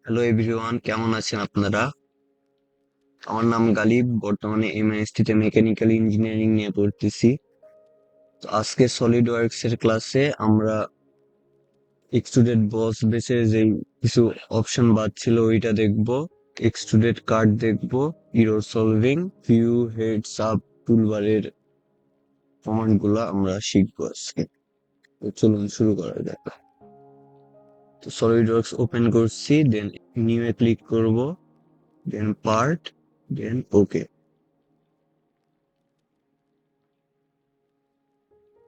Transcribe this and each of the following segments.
Hello everyone, কেমন আছেন আপনারা? আমার নাম গালিব। বর্তমানে এমআইএসটি তে মেকানিক্যাল ইঞ্জিনিয়ারিং নিয়ে পড়তেছি। তো আজকে সলিড ওয়ার্কস এর ক্লাসে আমরা এক্সট্রুডেড বস বেসে যে কিছু অপশন বাদ ছিল ওইটা দেখবো। এক্সট্রুডেড কাট দেখবো, error solving, view, heads up, টুলবারের কমান্ড গুলা আমরা শিখবো আজকে। তো চলুন শুরু করা যাক। তো সলিড ওয়ার্কস ওপেন করছি, দেন নিউ এ ক্লিক করব, দেন পার্ট, দেন ওকে।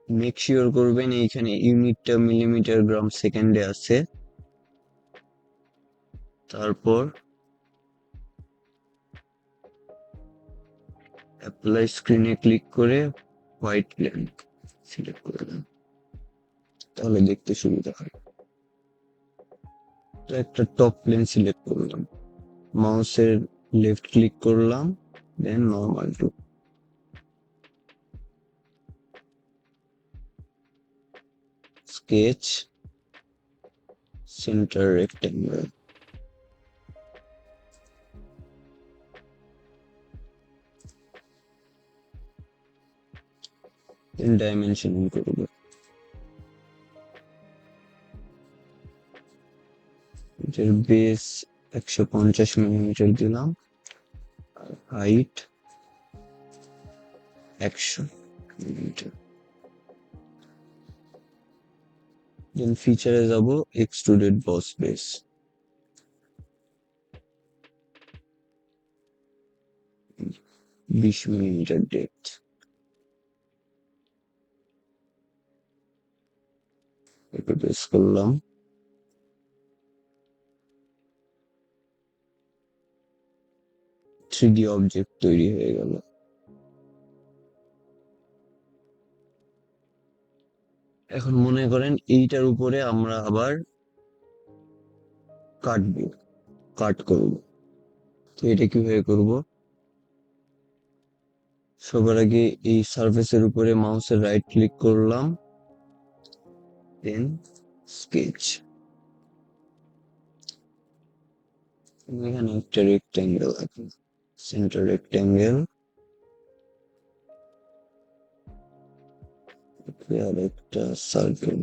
মেক শিওর করবেন এইখানে ইউনিটটা মিলিমিটার গ্রাম সেকেন্ডে আছে। তারপর অ্যাপ্লাই স্ক্রিনে ক্লিক করে হোয়াইট প্লেন সিলেক্ট করে দেন, তাহলে দেখতে সুবিধা হয়। তো একটা টপ প্লেন সিলেক্ট করলাম, মাউসের লেফট ক্লিক করলাম, then normal to, sketch, centre rectangle, then dimension করবো। এটার বেস 150 মিলিমিটার দিলাম, আর হাইট 100 মিলিমিটার। দেন ফিচারে যাব, এক্সট্রুডেড বস বেস, 20 মিলিমিটার ডেপথ। এটা প্রেস করলাম, থ্রিডি অবজেক্ট তৈরি হয়ে গেল। এখন মনে করেন এইটার উপরে আমরা আবার কাটবো, কাট করব। তো এটা কিভাবে করব? সবার আগে এই সারফেসের উপরে মাউসের রাইট ক্লিক করলাম, দেন স্কেচ। এখানে একটা রেক্টেঙ্গেল আছে, সেন্টার রেক্টেঙ্গেল, আর একটা সার্কেল।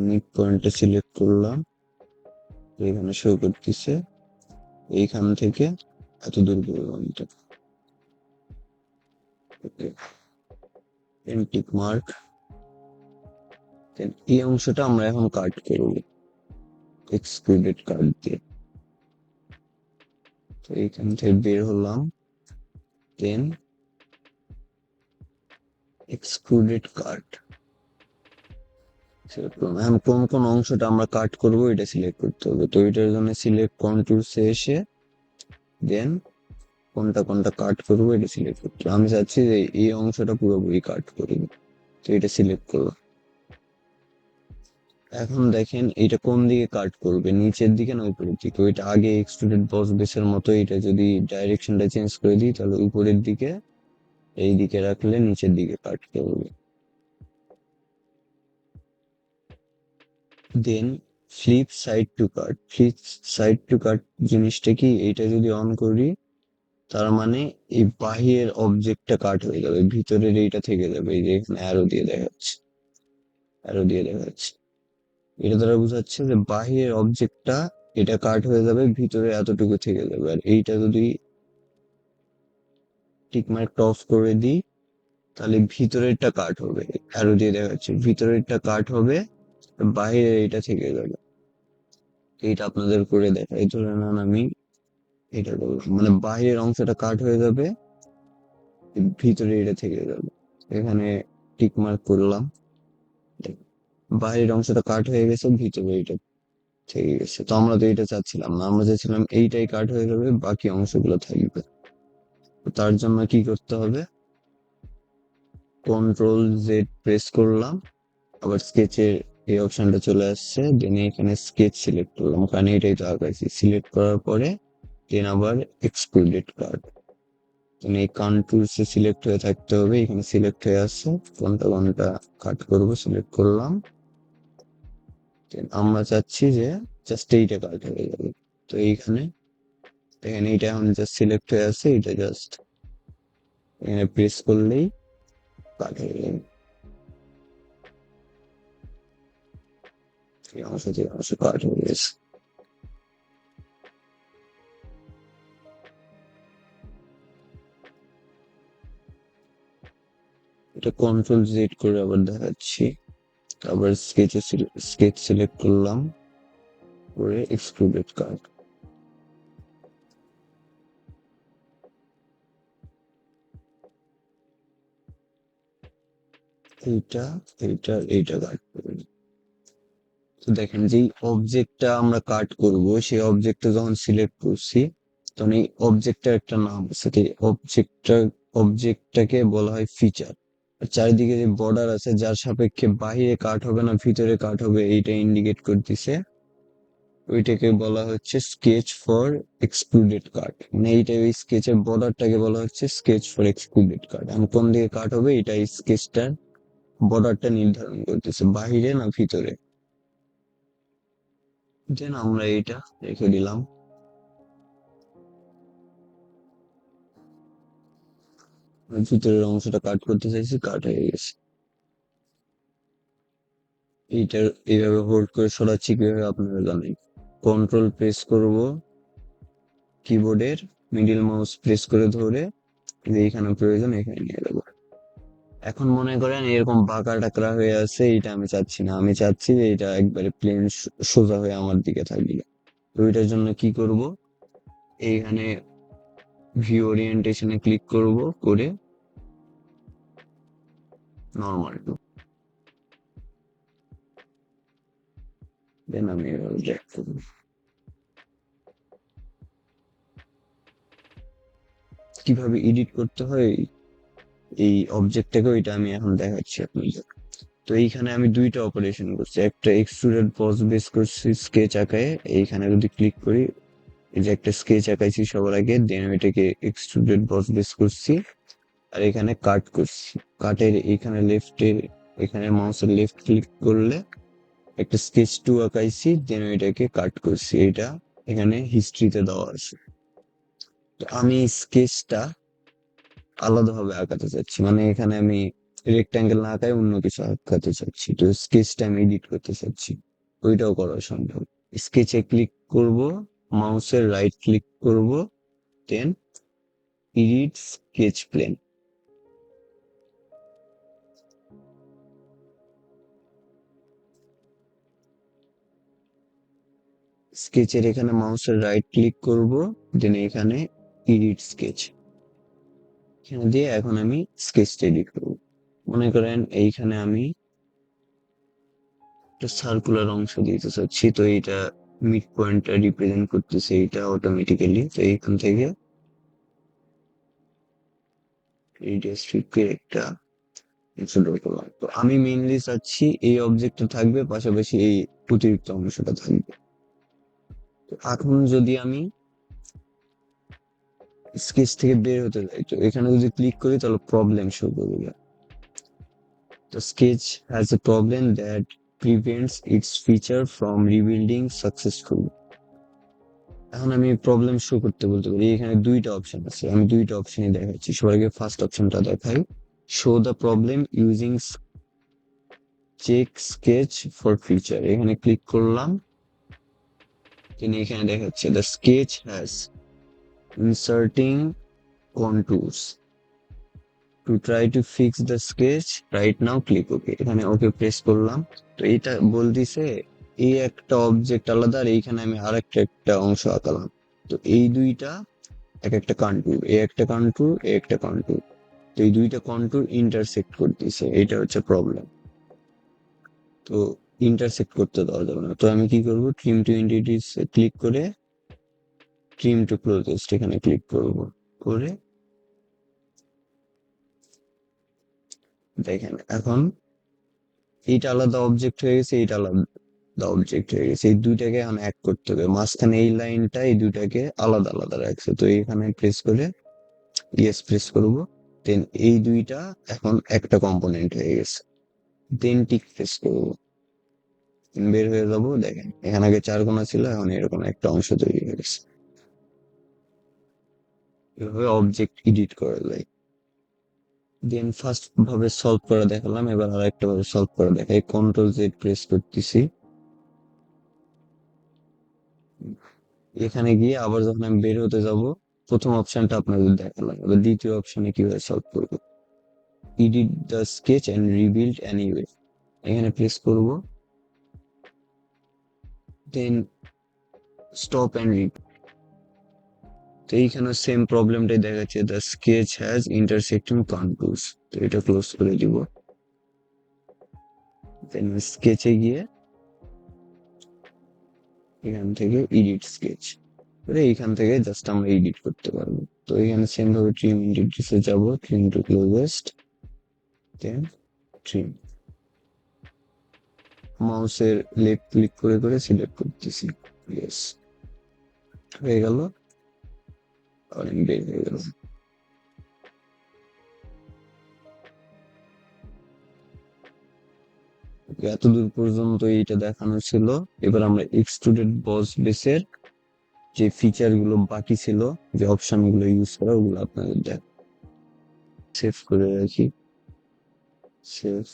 মিড পয়েন্টটা সিলেক্ট করলাম, এখানে শো করতেছে এইখান থেকে এত দূর পর্যন্ত। ওকে, টিক মার্ক। দেন এই অংশটা আমরা এখন কাট করব এক্সট্রুডেড কাট দিয়ে। তো এইখান থেকে বের হলাম, দেন এক্সট্রুডেড কাট সিলেক্ট করলাম। এখন কোন কোন অংশটা আমরা কাট করব এটা সিলেক্ট করতে হবে। তো এটার জন্য সিলেক্ট কন্ট্রোলসে এসে দেন কোনটা কোনটা কাট করবো এটা সিলেক্ট করতে হবে। আমি চাচ্ছি যে এই অংশটা পুরোপুরি কাট করব, তো এটা সিলেক্ট করলাম। এখন দেখেন এটা কোন দিকে কাট করবে, নিচের দিকে না উপরের দিকে? ওইটা আগে এক্সট্রুডেড বস বেসের মতো এটা যদি ডাইরেকশনটা চেঞ্জ করে দিই তাহলে উপরের দিকে, এই দিকে রাখলে নিচের দিকে কাট করবে। Then flip side to cut. Flip side to cut জিনিসটা কি? এইটা যদি অন করি তার মানে এই বাহিরের অবজেক্টটা কাট হয়ে যাবে, ভিতরের এইটা থেকে যাবে। এই যে এখানে অ্যারো দিয়ে দেখাচ্ছে, অ্যারো দিয়ে দেখাচ্ছে, এটা দ্বারা বোঝাচ্ছে যে বাহিরের অবজেক্টটা এটা কাট হয়ে যাবে, ভিতরে এতটুকু থেকে যাবে। আর এইটা যদি টিক মার্কটা অফ করে দিই তাহলে ভিতরেরটা কাট হবে, অ্যারো দিয়ে দেখাচ্ছে ভিতরেরটা কাট হবে, বাইরে এটা থেকে যাবে। এইটা আপনাদের করে দেখাই। ধরে নেন আমি এটা করলাম, মানে বাইরের অংশটা কাট হয়ে যাবে, ভিতরে এটা থেকে যাবে। এখানে টিক মার্ক করলাম, বাইরের অংশটা কাট হয়ে গেছে, ভিতরে এটা থেকে গেছে। তো আমরা তো এটা চাচ্ছিলাম না, আমরা চাচ্ছিলাম এইটাই কাট হয়ে যাবে, বাকি অংশগুলো থাকবে। তো তার জন্য কি করতে হবে? কন্ট্রোল জেড প্রেস করলাম, আবার স্কেচের এই অপশনটা চলে আসছে, দেন এখানে স্কেচ সিলেক্ট করলাম, কারণ এটাই তো আঁকাইছি। সিলেক্ট করার পরে দেন আবার এক্সট্রুডেড কাট, এই কন্ট্রোলসে সিলেক্ট হয়ে থাকতে হবে। এখানে সিলেক্ট হয়ে আসছে, কোনটা কোনটা কাট করব সিলেক্ট করলাম। Then আমরা চাচ্ছি যে জাস্ট এইটা কাট হয়ে যাবে। তো এইখানে দেখেন এইটা এখন জাস্ট সিলেক্ট হয়ে আছে, এটা জাস্ট এখানে প্রেস করলেই কাট হয়ে যাবে। এই অংশ থেকে অংশ কাট হয়ে গেছে। এটা কন্ট্রোল জেড করে আবার দেখাচ্ছি। আবার স্কেচ সিলেক্ট করলাম, করে এক্সক্লুডেড কাট। এইটা এইটা কাট করে দিই। তো দেখেন যেই অবজেক্টটা আমরা কাট করব, সেই অবজেক্টটা যখন সিলেক্ট করছি, তখন এই অবজেক্টটার একটা নাম আছে। অবজেক্টটাকে বলা হয় ফিচার। আর চারিদিকে যে বর্ডার আছে, যার সাপেক্ষে বাহিরে কাট হবে না ভিতরে কাট হবে, এইটা ইন্ডিকেট করতেছে, ওইটাকে বলা হচ্ছে স্কেচ ফর এক্সক্লুডেড কাট। মানে এইটা ওই স্কেচের বর্ডারটাকে বলা হচ্ছে স্কেচ ফর এক্সক্লুডেড কাট। আমি কোন দিকে কাট হবে এটা এই স্কেচটার বর্ডারটা নির্ধারণ করতেছে, বাহিরে না ভিতরে। দেন আমরা এইটা রেখে দিলাম। ভিতরের অংশটা কাট করতে চাইছি, কাট হয়ে গেছে। এইটার এইভাবে হোল্ড করে সরাচ্ছি কিভাবে আপনারা জানেন। কন্ট্রোল প্রেস করব কিবোর্ডের, মিডিল মাউস প্রেস করে ধরে যে এইখানে প্রয়োজন এখানে নিয়ে যাবো। এখন মনে করেন এরকম বাঁকা টাকরা হয়ে আছে, এইটা আমি চাচ্ছি না। আমি চাচ্ছি যে এটা একবারে প্লেন সোজা হয়ে আমার দিকে থাকবে। তো ওইটার জন্য কি করব, এইখানে ভিউ ওরিয়েন্টেশনে ক্লিক করব, করে নর্মাল টু। দেন আমি এভাবে ব্যাক করব। কিভাবে এডিট করতে হয় এই অবজেক্টটাকে, ওইটা আমি এখন দেখাচ্ছি আপনাদের। তো এইখানে আমি দুইটা অপারেশন করছি, একটা এক্সট্রুডেড বস বেস করছি স্কেচ আঁকায়। এইখানে যদি ক্লিক করি, এই যে একটা স্কেচ আঁকাইছি সবার আগে, দেন ওইটাকে এক্সট্রুডেড বস বেস করছি। আর এখানে কাট করছি, কাটের এখানে লেফটে, এখানে মাউসের লেফট ক্লিক করলে একটা স্কেচ টু আঁকাইছি, দেন ওইটাকে কাট করছি। এটা এখানে হিস্ট্রিতে দেওয়া আছে। তো আমি স্কেচটা আলাদাভাবে আঁকাতে চাচ্ছি, মানে এখানে আমি রেক্ট্যাঙ্গেল না আঁকায় অন্য কিছু আঁকাতে চাচ্ছি। তো স্কেচটা আমি এডিট করতে চাচ্ছি, ওইটাও করা সম্ভব। স্কেচে ক্লিক করব, মাউসের রাইট ক্লিক করব, দেন এডিট স্কেচ প্লেন। স্কেচের এখানে মাউসের রাইট ক্লিক করব, দেন এখানে এডিট স্কেচ, এখানে দিয়ে এখন আমি স্কেচটা এডিট করব। মনে করেন এইখানে আমি একটা সার্কুলার অংশ দিতে চাচ্ছি, তো এইটা মিড পয়েন্টটা রিপ্রেজেন্ট করতেছে এইটা অটোমেটিক্যালি। তো এইখান থেকে রেডিয়াস 50 একটা কনসিডার করলাম। তো আমি মেইনলি চাচ্ছি এই অবজেক্টটা থাকবে, পাশাপাশি এই অতিরিক্ত অংশটা থাকবে। তো এখন যদি আমি স্কেচ থেকে বের হতে চাই, তো এখানে যদি ক্লিক করি তাহলে প্রবলেম শো করবে। The sketch has a problem that prevents its feature from rebuilding successfully. এখন আমি প্রবলেম শো করতে বলতে পারি, এখানে দুইটা অপশন আছে, আমি দুইটা অপশনই দেখাচ্ছি। সবার আগে ফার্স্ট অপশনটা দেখাই, show the problem using check sketch for feature. এখানে ক্লিক করলাম, তিনি এখানে দেখাচ্ছে the sketch has inserting contours to try to fix the sketch right now click okay. এখানে ওকে প্রেস করলাম। তো এটা বলতিছে এই একটা অবজেক্ট আলাদা, আর এইখানে আমি আর একটা অংশ আঁকালাম। তো এই দুইটা এক একটা কন্টুর, এ একটা কন্টুর, এ একটা কন্টুর। তো এই দুইটা কন্টুর ইন্টারসেক্ট করতেছে, এটা হচ্ছে প্রবলেম। তো ইন্টারসেক্ট করতে দেওয়া যাবে না। তো আমি কি করব, ট্রিম টু এন্টিটিস ক্লিক করে ট্রিম টু ক্লোজেস্ট এখানে ক্লিক করব, করে দেখেন এখন এইটা আলাদা অবজেক্ট হয়ে গেছে, এইটা আলাদা অবজেক্ট হয়ে গেছে। এই দুইটাকে এখন এক করতে হবে, মাঝখানে এই লাইনটা এই দুইটাকে আলাদা আলাদা রাখছে। তো এখানে প্রেস করে ইয়েস প্রেস করব, দেন এই দুইটা এখন একটা কম্পোনেন্ট হয়ে গেছে। দেন টিক প্রেস করব, বের হয়ে যাব। দেখেন এখানে আগে 4 কোণা ছিল, এখন এরকম একটা অংশ তৈরি হয়ে গেছে। এভাবে অবজেক্ট এডিট করা যায়। দেন ফার্স্ট ভাবে সলভ করা দেখালাম, এবার আরেকটা ভাবে সলভ করা দেখাই। কন্ট্রোল জেড প্রেস করতেছি। এখানে গিয়ে আবার যখন আমি বের হতে যাব, প্রথম অপশনটা আপনাদের দেখালাম, এবার দ্বিতীয় অপশনে কিভাবে সলভ করব। Edit the sketch and rebuild anyway, এখানে প্রেস করব। Then stop and read. তো এইখানে সেম প্রবলেমটাই দেখাচ্ছে, the sketch has intersecting controls. তো এটা ক্লোজ করে দিব। দেন স্কেচে গিয়ে এখান থেকে এডিট স্কেচ, এইখান থেকে জাস্ট আমরা এডিট করতে পারবো। তো এখানে সেম ভাবে ট্রিম ইন্টিগ্রেসে যাব, ট্রিম টু ক্লোজেস্ট, দেন ট্রিম। মাউসের লেফট ক্লিক করে করে সিলেক্ট করতেছি। ইয়েস, হয়ে গেল। আর বের হয়ে গেল। এতদূর পর্যন্ত এইটা দেখানো ছিল। এবার আমরা এক্সট্রুডেড বস বেসের যে ফিচার গুলো বাকি ছিল, যে অপশন গুলো ইউজ করা, ওগুলো আপনাদের দেখ। সেভ করে রাখি। সেভ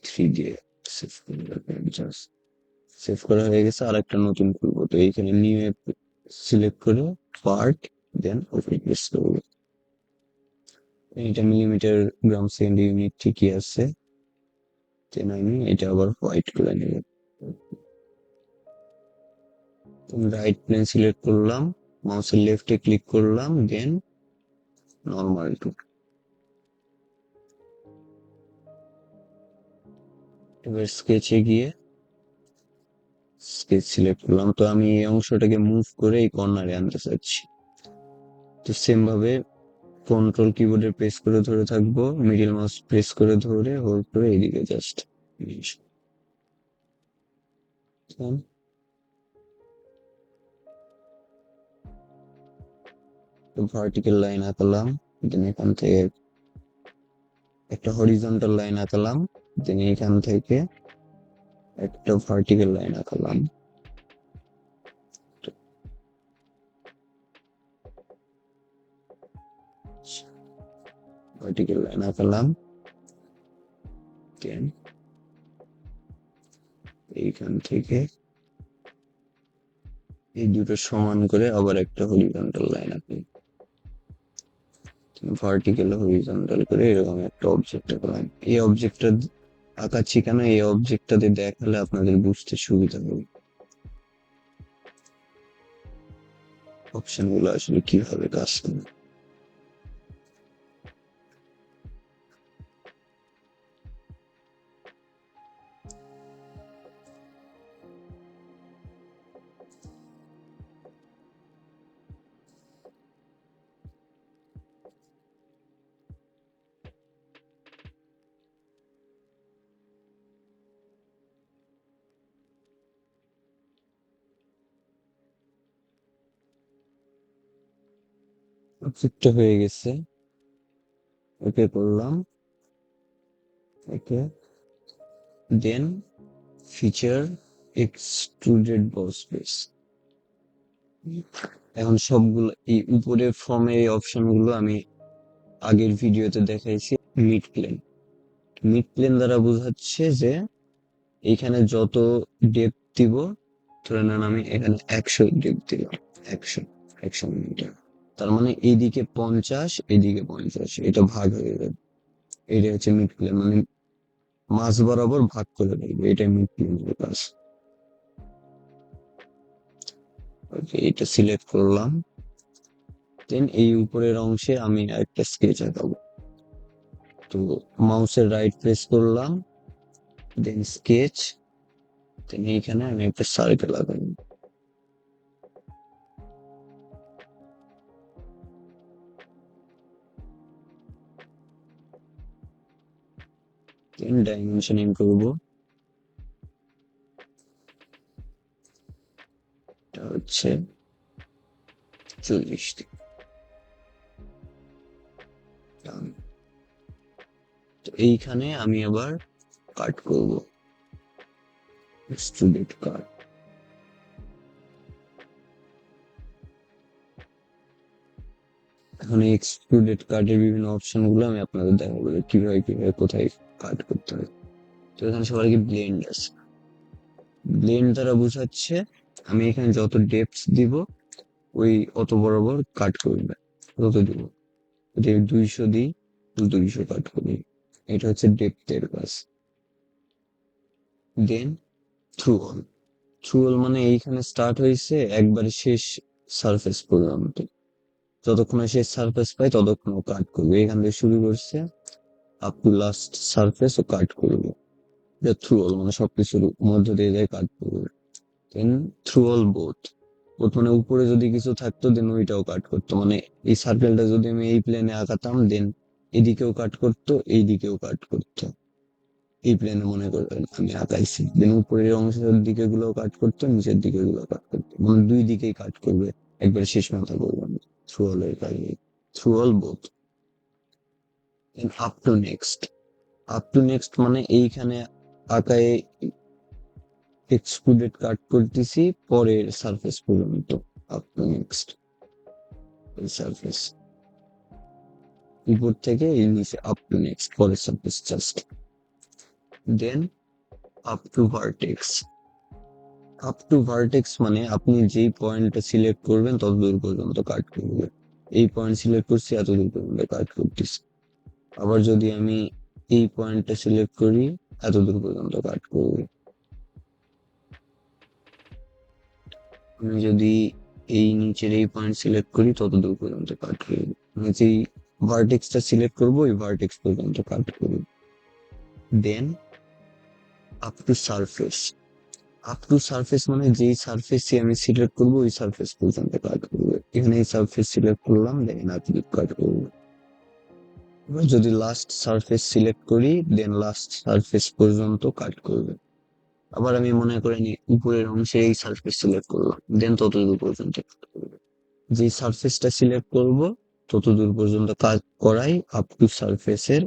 3 দিয়ে সেভ করে রাখবেন জাস্ট। সেভ করা হয়ে গেছে, আর একটা নতুন করবো। তো এইখানে নিউ অ্যাপ সিলেক্ট করে পার্ট, দেন ওপেন প্রেস করবো। এটা মিলিমিটার গ্রাম সেকেন্ড ইউনিট ঠিকই আছে। দেন আমি এটা আবার হোয়াইট করে নেব। রাইট প্লেন সিলেক্ট করলাম, মাউসের লেফটে ক্লিক করলাম, দেন নর্মাল টু। এবার স্কেচে গিয়ে স্কেচ সিলেক্ট করলাম। তো আমি এই অংশটাকে মুভ করে এই কর্নারে আনতে চাচ্ছি। তো সেম ভাবে কন্ট্রোল কিবোর্ডে প্রেস করে ধরে থাকবো, মিডিল মাউস প্রেস করে ধরে হোল্ড করে এইদিকে জাস্ট ভার্টিক্যাল লাইন আঁকালাম। দেন এখান থেকে একটা হরিজন্টাল লাইন আঁকালাম। দেন এখান থেকে একটা ভার্টিক্যাল লাইন আঁকালাম। ভার্টিক্যাল লাইন আঁকালাম। দেন এইখান থেকে এই দুটো সমান করে আবার একটা হরিজন্টাল লাইন আঁকলাম। ভার্টিক্যাল হরিজন্টাল করে এরকম একটা অবজেক্ট আঁকলাম। এই অবজেক্টটা আঁকাচ্ছি কেন, এই অবজেক্টটাতে দেখালে আপনাদের বুঝতে সুবিধা হবে অপশন গুলো আসলে কিভাবে কাজ করে। অবজেক্টটা হয়ে গেছে, ওকে করলাম। ওকে, দেন ফিচার এক্সট্রুডেড বস বেস। এখন সবগুলো এই উপরের ফর্মের এই অপশন গুলো আমি আগের ভিডিওতে দেখাইছি। মিড প্লেন, মিড প্লেন দ্বারা বোঝাচ্ছে যে এইখানে যত ডেপথ দিব, ধরে নেন আমি এখানে 100 ডেপথ দিলাম, 100 100 মিটার, তার মানে এইদিকে 50 এদিকে 50, এটা ভাগ হয়ে যাবে। এটা হচ্ছে মিড প্লেন, মানে মাঝ বরাবর ভাগ করে দেবে, এটা মিড প্লেনের কাজ। ওকে, এটা সিলেক্ট করলাম। দেন এই উপরের অংশে আমি একটা স্কেচ আঁকাবো। তো মাউসের রাইট প্রেস করলাম, দেন স্কেচ, দেন এইখানে আমি একটা সার্কেল আঁকাবো। দেন ডাইমেনশনিং করবো, এটা হচ্ছে 40 দিন। তো এইখানে আমি আবার কাট করব, এক্সট্রুডেড কাট। এখন এই এক্সট্রুডেড কাটের বিভিন্ন অপশন গুলো আমি আপনাদের দেখাবো কিভাবে কিভাবে কোথায় কাট করতে হয়। তো এখানে সবার আগে ব্লেন্ড আছে। ব্লেন্ড দ্বারা বোঝাচ্ছে আমি এখানে যত ডেপথ দিব ওই অত বরাবর কাট করবে, যত দিব। যদি 200 দিই 200 কাট করি, এটা হচ্ছে ডেপথের কাজ। দেন থ্রু অল। থ্রু অল মানে এইখানে স্টার্ট হয়েছে একবারে শেষ সারফেস পর্যন্ত, যতক্ষণ শেষ সারফেস পাই ততক্ষণ ও কাট করবে। এখান থেকে শুরু করছে আপ টু লাস্ট সারফেস ও কাট করবে। এটা থ্রু অল মানে সবকিছুর মধ্য দিয়ে যায় কাট করবে। দেন থ্রু অল বোথ। বোথ মানে উপরে যদি কিছু থাকতো দেন ওইটাও কাট করতো, মানে এই সার্কেলটা যদি আমি এই প্লেনে আঁকাতাম দেন এদিকেও কাট করতো এইদিকেও কাট করতো। এই প্লেনে মনে করেন আমি আঁকাইছি, দেন উপরের অংশের দিকে গুলো কাট করতো, নিচের দিকে গুলো কাট করতো, মানে দুই দিকেই কাট করবে, একবারে শেষ মাথা করবে না। থ্রু অল এর কাজ, through all both. Then up to next. Up to next মানে এইখানে আঁকায় এক্সট্রুডেড কাট করতেছি পরের সারফেস পর্যন্ত। আপ টু নেক্সট এই সারফেস, উপর থেকে এই নিচে আপ টু নেক্সট পরের surface just. Then up to vertex. Up to vertex মানে আপনি যেই পয়েন্টটা সিলেক্ট করবেন তত দূর পর্যন্ত কাট করবে। এই পয়েন্ট সিলেক্ট করছি এত দূর পর্যন্ত কাট করতেছি। আবার যদি আমি এই পয়েন্টটা সিলেক্ট করি এত দূর পর্যন্ত কাট করবে। আমি যদি এই নিচের এই পয়েন্ট সিলেক্ট করি তত দূর পর্যন্ত কাট করবে। আমি যেই ভার্টেক্সটা সিলেক্ট করবো ওই ভার্টেক্স পর্যন্ত কাট করবে। Then up to surface. Up to surface মানে যেই সারফেসই আমি সিলেক্ট করবো ওই সারফেস পর্যন্ত কাট করবে। এখানে এই সারফেস সিলেক্ট করলাম, দেখেন আপনি কাট করবে। এবার যদি লাস্ট সারফেস সিলেক্ট করি দেন লাস্ট সারফেস পর্যন্ত কাট করবে। আবার আমি মনে করে নি উপরের অংশে এই সারফেস সিলেক্ট করলাম, দেন তত দূর পর্যন্ত কাট করবে। যে সারফেসটা সিলেক্ট করব তত দূর পর্যন্ত কাজ করাই আপ টু সারফেসের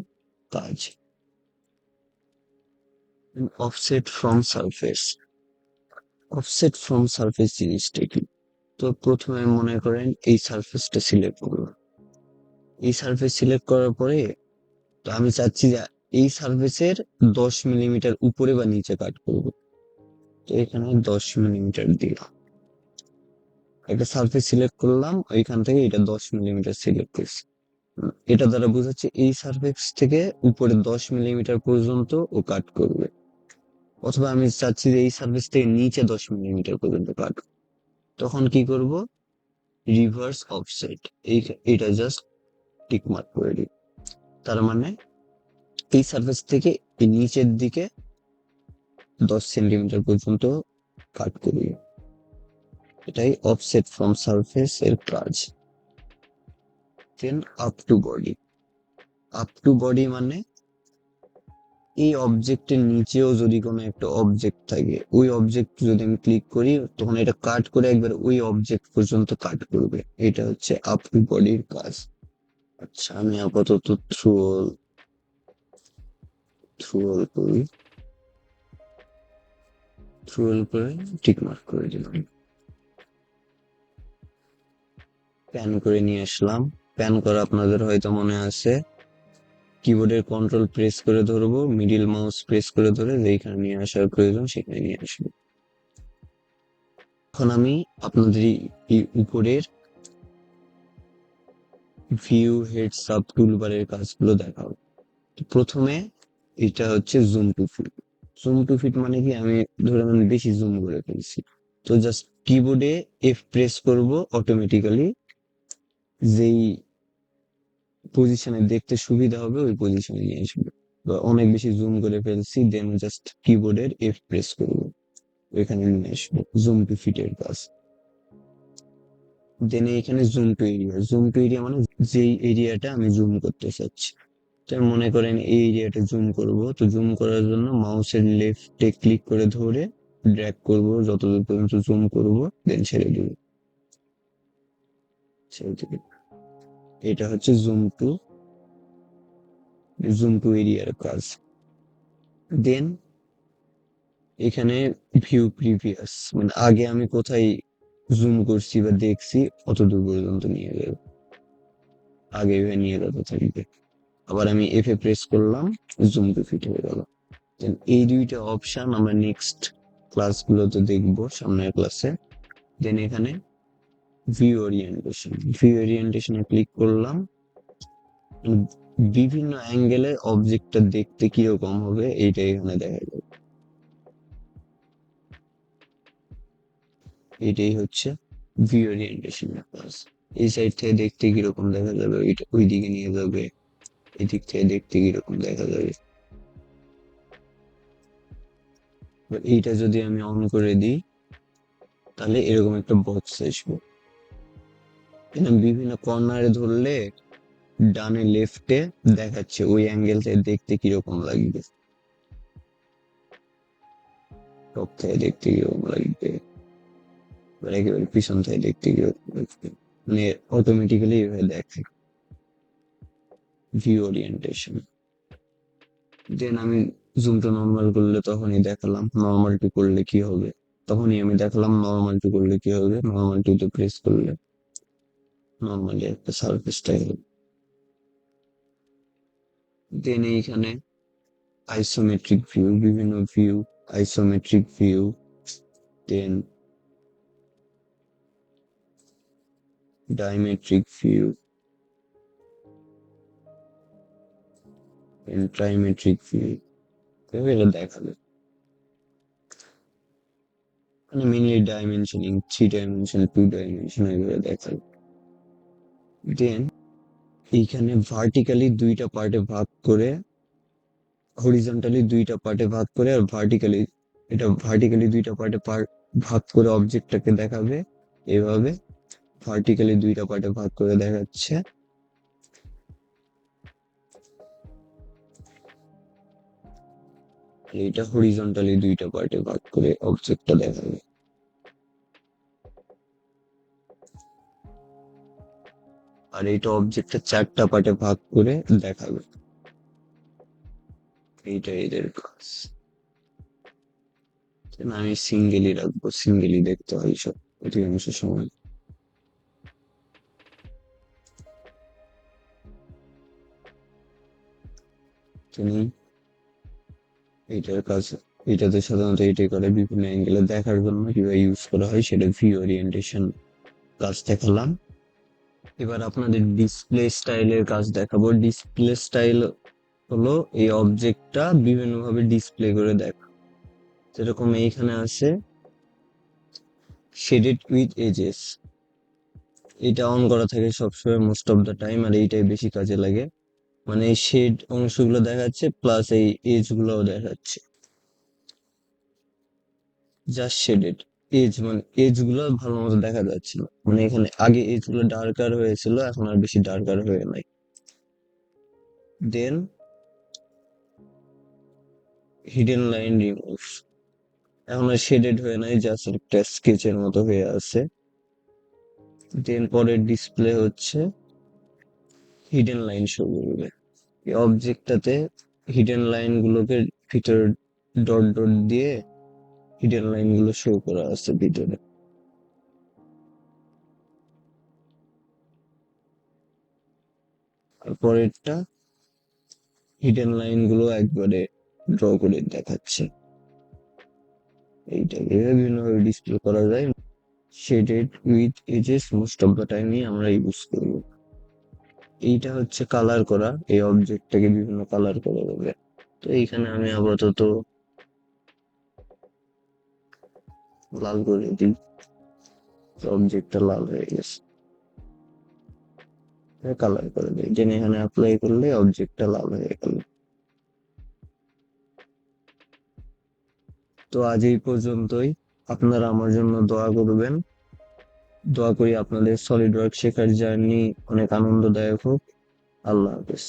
কাজ। Offset from surface. Offset from surface জিনিসটা কি? তো প্রথমে মনে করেন এই সারফেসটা সিলেক্ট করলাম। এই সারফেস সিলেক্ট করার পরে তো আমি চাচ্ছি যে এই সারফেসের 10 মিলিমিটার উপরে বা নিচে কাট করব। তো এখানে 10 মিলিমিটার দিলাম। একটা সারফেস সিলেক্ট করলাম, ওইখান থেকে এটা 10 মিলিমিটার সিলেক্ট করছি। এটা দ্বারা বোঝাচ্ছে এই সারফেস থেকে উপরে 10 মিলিমিটার পর্যন্ত ও কাট করবে। অথবা আমি চাচ্ছি যে এই সারফেস থেকে নিচে 10 মিলিমিটার পর্যন্ত কাট। তখন কি করব? Reverse offset. এটা জাস্ট টিক মার্ক করে দিই। তার মানে এই সারফেস থেকে এই নিচের দিকে 10 সেন্টিমিটার পর্যন্ত কাট করি। এটাই অফসেট ফ্রম সারফেস এর কাজ। Then up to body. Up to body মানে এই অবজেক্টের নিচেও যদি কোনো একটা অবজেক্ট থাকে, ওই অবজেক্ট যদি আমি ক্লিক করি তখন এটা কাট করে একবার ওই অবজেক্ট পর্যন্ত কাট করবে। এটা হচ্ছে আপ টু বডির কাজ। আচ্ছা আমি আপাতত থ্রু অল করি, থ্রু অল করে টিক মার্ক করে দিলাম। প্যান করে নিয়ে আসলাম। প্যান করা আপনাদের হয়তো মনে আছে, কিবোর্ডের কন্ট্রোল প্রেস করে ধরবো, মিডিল মাউস প্রেস করে ধরে যেখানে নিয়ে আসার প্রয়োজন সেখানে নিয়ে আসবো। এখন আমি আপনাদের এই উপরের ভিউ হেড সাব টুলবারের কাজগুলো দেখাবো। প্রথমে এটা হচ্ছে zoom to fit. Zoom to fit মানে কি, আমি ধরে আমি বেশি জুম করে ফেলছি, তো জাস্ট কিবোর্ডে এফ প্রেস করব, অটোমেটিক্যালি যেই পজিশনে দেখতে সুবিধা হবে ওই পজিশনে নিয়ে আসবে। বা অনেক বেশি জুম করে ফেলছি দেন জাস্ট কিবোর্ডের এফ প্রেস করবো, ওইখানে নিয়ে আসবো। জুম টু ফিটের কাজ। দেন এখানে zoom to area. Zoom to area মানে যেই এরিয়াটা আমি জুম করতে চাচ্ছি। তো মনে করেন এই এরিয়াটা জুম করব, তো জুম করার জন্য মাউসের লেফটে ক্লিক করে ধরে ড্র্যাগ করব যতদূর পর্যন্ত জুম করব, দেন ছেড়ে দিব, ছেড়ে দিব। এটা হচ্ছে জুম টু এরিয়ার কাজ। দেন এখানে ভিউ প্রিভিয়াস, মানে আগে আমি কোথায় জুম করছি বা দেখছি অতদূর পর্যন্ত নিয়ে যাবে, আগে নিয়ে যেতে থাকবে। আবার আমি এফ এ প্রেস করলাম, জুম টু ফিট হয়ে গেল। Then এই দুইটা অপশন আমরা নেক্সট ক্লাসগুলোতে দেখবো, সামনের ক্লাসে। দেন এখানে ভিউ ওরিয়েন্টেশনে ক্লিক করলাম। উম, বিভিন্ন অ্যাঙ্গেলে অবজেক্টটা দেখতে কিরকম হবে এইটা এখানে দেখা যাবে। এটাই হচ্ছে ভিউ ওরিয়েন্টেশনের কাজ। এই সাইড থেকে দেখতে কিরকম দেখা যাবে, ওইটা ওই দিকে নিয়ে যাবে। এদিক থেকে দেখতে কিরকম দেখা যাবে। এবার এইটা যদি আমি অন করে দিই, তাহলে এরকম একটা বক্স আসবে। এখানে বিভিন্ন কর্নারে ধরলে ডানে লেফটে দেখাচ্ছে ওই অ্যাঙ্গেল থেকে দেখতে কিরকম লাগবে, টপ থেকে দেখতে কিরকম লাগবে, এবার একেবারে পিছন থেকে দেখতে কিরকম লাগবে, মানে অটোমেটিক্যালি এভাবে দেখে ভিউ ওরিয়েন্টেশন। দেন আমি জুমটা নর্মাল করলে তখনই দেখালাম, নর্মাল টু করলে কি হবে তখনই আমি দেখালাম, নর্মাল টু করলে কি হবে, নর্মাল টু তে প্রেস করলে নর্মালি একটা সারফেস টাইপ। দেন এইখানে আইসোমেট্রিক ভিউ, বিভিন্ন ভিউ, আইসোমেট্রিক ভিউ, দেন ডাইমেট্রিক ভিউ, দেন ট্রাইমেট্রিক ভিউ, এটা দেখাবে। মানে মেনলি ডাইমেনশনিং, 3 ডাইমেনশন, 2 ডাইমেনশন এগুলো দেখাবে। দেন এইখানে ভার্টিক্যালি দুইটা পার্টে ভাগ করে, হরিজন্টালি দুইটা পার্টে ভাগ করে, আর ভার্টিক্যালি, এটা ভার্টিক্যালি দুইটা পার্টে ভাগ করে অবজেক্টটাকে দেখাবে এভাবে। ভার্টিক্যালি দুইটা পার্টে ভাগ করে দেখাচ্ছে, আর এটা হরিজন্টালি দুইটা পার্টে ভাগ করে অবজেক্টটা দেখাবে। আর এটা অবজেক্টটা 4টা পার্টে ভাগ করে দেখাবে। এইটা এদের কাজ। আমি সিঙ্গেলই রাখবো, সিঙ্গেলই দেখতে হয় সব অধিকাংশ সময়। তিনি এইটার কাজ, এটাতে সাধারণত এটাই করে বিভিন্ন অ্যাঙ্গেলে দেখার জন্য কিভাবে ইউজ করা হয় সেটা ভিউ ওরিয়েন্টেশন কাজ দেখালাম। এবার আপনাদের ডিসপ্লে স্টাইলের কাজ দেখাবো। ডিসপ্লে স্টাইল হলো এই অবজেক্টটা বিভিন্ন ভাবে ডিসপ্লে করে দেখা, যেরকম এইখানে আছে শেডেড উইথ এজেস, এটা অন করা থাকে সবসময় মোস্ট অফ দ্য টাইম, আর এইটাই বেশি কাজে লাগে। মানে এই শেড অংশগুলো দেখাচ্ছে প্লাস এই এজ গুলোও দেখাচ্ছে। জাস্ট শেডেড, এজ মানে এজ গুলো ভালো মতো দেখা যাচ্ছে না, মানে এখানে আগে এজ গুলো ডার্কার হয়েছিল, এখন আর বেশি ডার্কার হয়ে নাই। দেন হিডেন লাইন রিমুভ, এখন আর শেডেড হয়ে নাই, জাস্ট একটা স্কেচের মতো হয়ে আছে। দেন পরের ডিসপ্লে হচ্ছে হিডেন লাইন শো করবে। এই অবজেক্টটাতে হিডেন লাইন গুলোকে ভিতরে ডট ডট দিয়ে হিডেন লাইন গুলো শো করা আছে ভিতরে। আর পরেরটা হিডেন লাইন গুলো একবারে ড্র করে দেখাচ্ছে। এইটাকে বিভিন্ন ভাবে ডিসপ্লে করা যায়। Shaded with edges most of the টাইমই আমরা ইউজ করব। এইটা হচ্ছে কালার করা, এই অবজেক্টটাকে বিভিন্ন কালার করা যাবে। তো এইখানে আমি আপাতত লাল করে দিই, অবজেক্টটা লাল হয়ে গেছে, কালার করে দিই। দেন এখানে অ্যাপ্লাই করলে অবজেক্টটা লাল হয়ে গেল। তো আজ এই পর্যন্তই। আপনারা আমার জন্য দোয়া করবেন। দোয়া করি আপনাদের সলিড ওয়ার্ক শেখার জার্নি অনেক আনন্দদায়ক হোক। আল্লাহ হাফেজ।